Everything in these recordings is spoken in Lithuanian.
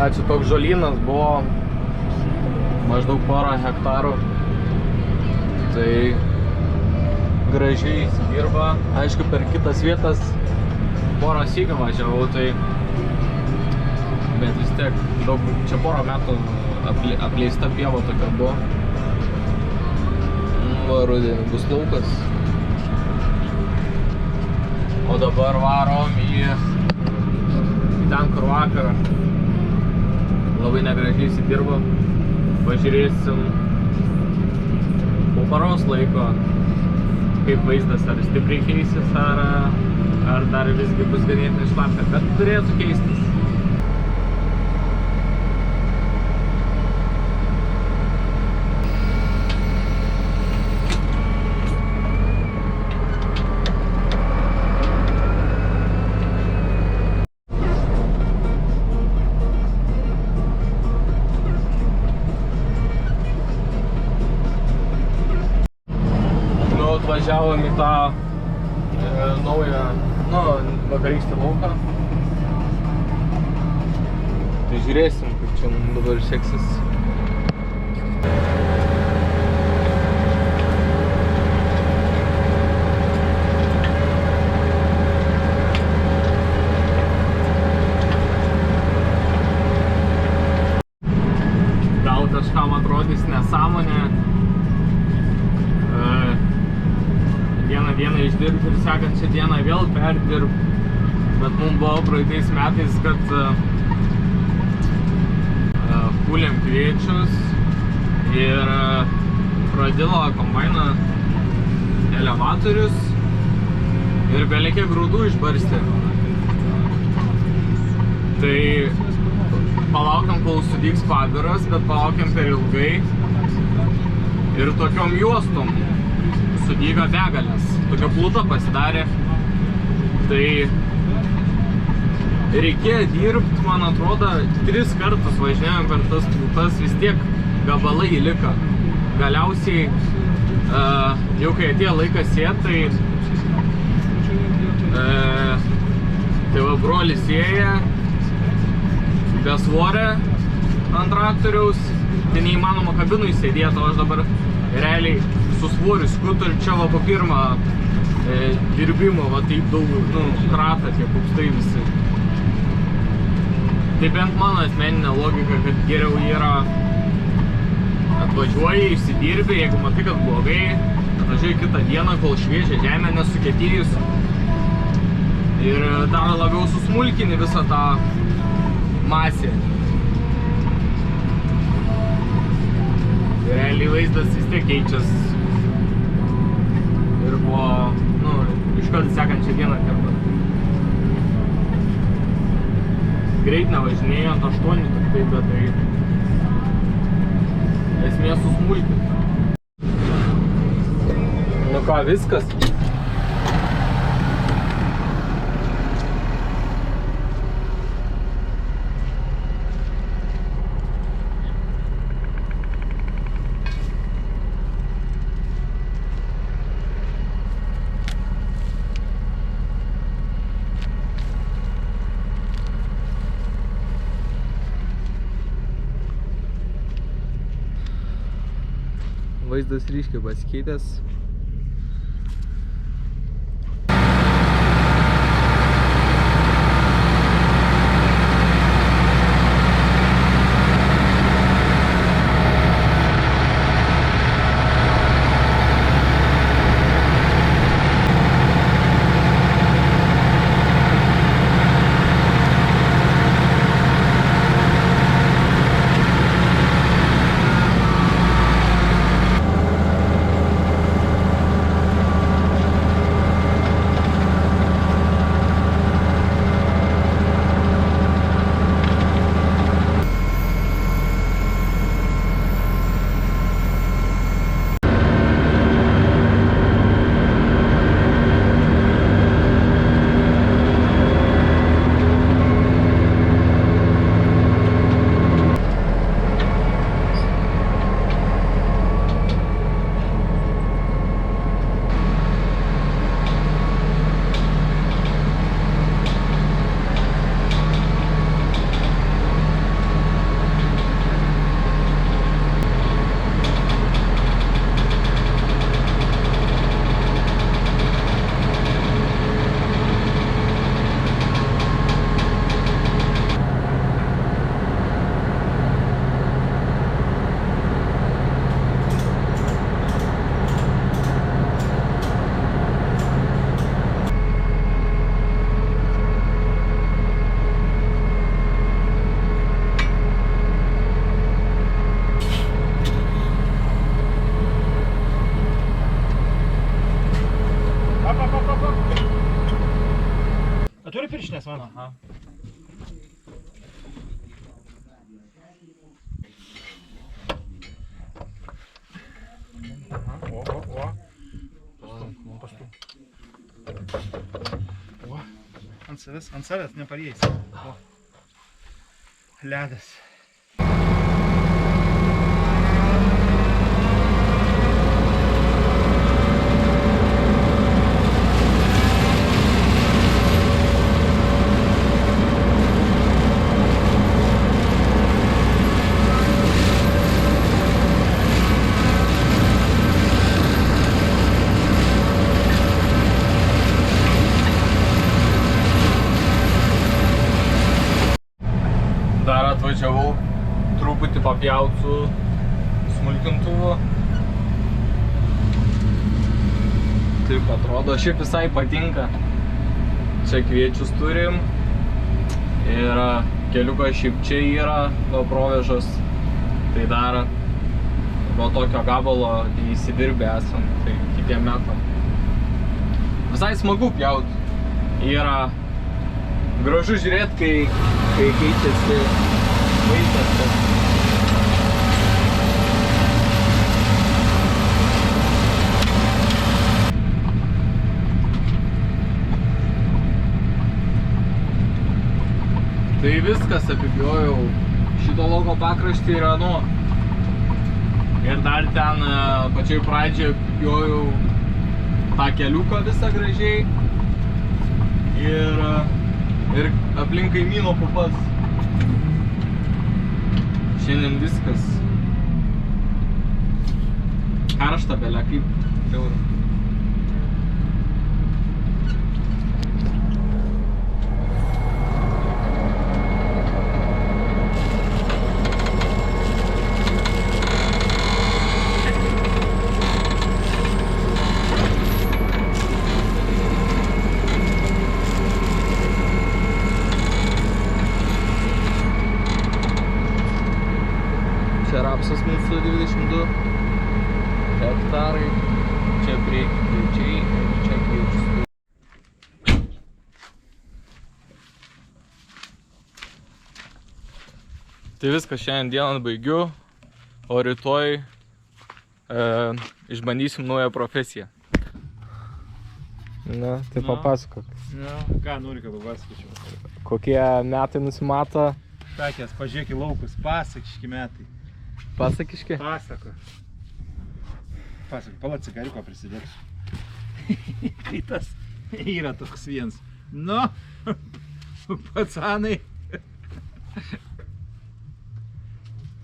Čia toks žolynas buvo maždaug porą hektarų. Tai gražiai įsidirba. Aišku, per kitas vietas porą sykių važiavau, tai bet vis tiek daug, čia porą metų apleista pieva tokia buvo. Va, rudenį bus laukas. O dabar varom į ten, kur vakar labai negražiai įsidirbo. Pažiūrėsim po paros laiko, kaip vaizdas, ar stipriai keisis, ar dar visgi bus ganėtinai šlapia, bet turėtų keistis. Važiavom į tą naują, vakarykštį lauką. Tai žiūrėsim, kaip čia mums dabar seksis. Gal kažkam atrodys nesąmonė. Vieną dieną išdirbti ir sekančią dieną vėl perdirbti. Bet mums buvo praeitais metais, kad kūlėm kviečius ir pradilo kombainą elevatorius ir belikė grūdų išbarstė. Tai palaukiam, kol sudygs pabiras, bet palaukiam per ilgai ir tokiom juostom sudyga begalės. Tokia pluta pasidarė. Tai reikėjo dirbti, man atrodo, 3 kartus važinėjom per tas plutas, vis tiek gabalai liko. Galiausiai, jau kai atėjo laikas sėt, tai va brolis sėja be svorę ant traktoriaus, tai neįmanoma kabinui sėdėti, o aš dabar realiai su svoriu skutu ir čia va po pirmą dirbimo, va taip daug, kratą tie kupstai visi. Tai bent mano asmeninė logika, kad geriau yra atvažiuoji, išsidirbi, jeigu matai, kad blogai, atvažiuoji kitą dieną, kol šviežia žemė nesukėtėjus ir dar labiau susmulkini visą tą masę. Realiai vaizdas vis tiek keičias ir po, iškart sekančią dieną kartą. Greit nevažinėjo, 8 tik tai, bet tai esmė susmulkinti. Nu ką, viskas? Vaizdas ryškiai pasikeitęs. šoną. Aha. Pastum. O, ant savęs nepareis. O, ledas. Dar atvažiavau truputį papjaut su smulkintuvu. Taip atrodo, šiaip visai patinka. Čia kviečius turim. Ir keliukas šiaip čia yra, nuo Provėžos. Tai dar nuo tokio gabalo įsidirbę esam, tai kitiem metam. Visai smagu pjaut. Yra gražu žiūrėt, kai keičiasi vaizdas. Tai viskas, apipjojau šito lauko pakraštį ir anu. Ir dar ten pačioj pradžioje apipjojau tą keliuką visą gražiai. Ir aplink kaimyno pupas. Šiandien viskas. Karšta belia kaip žiauru. Čia rapsas mūsų 22 hektarai, čia prieki kviečiai ir čia kviečius. Tai viskas, šiandien dieną baigiu, o rytoj išbandysim naują profesiją. Na, tai papasakok. Na, ką nori, kad papasakočiau. Kokie metai nusimato? Takės, pažiūrėk į laukus, pasakiški metai. Pasakiški? Pasako. Pala cigariuko prisidėksiu. Kai tas yra toks viens. Nu, pacanai.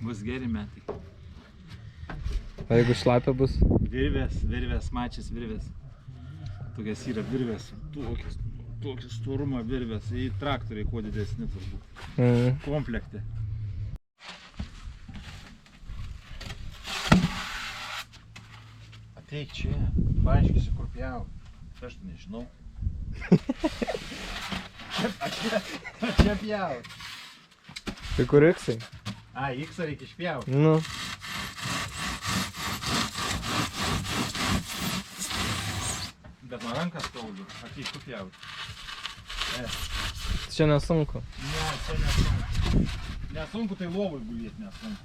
Bus geri metai. O jeigu šlapia bus? Virvės, mačias virvės. Tokias yra virvės, tokias storumo virvės. Į traktoriai kuo didesni turbūt. Komplekte. Ateik čia, paaiškysiu, kur pjau. Aš nežinau. Čia pjau. Tai kur iksai? A, iksą reikia išpjauti. Nu. Bet man rankas skaudu. Ateik tu pjauti. Čia nesunku. Ne, čia nesunku. Nesunku, tai lovoj gulėti nesunku.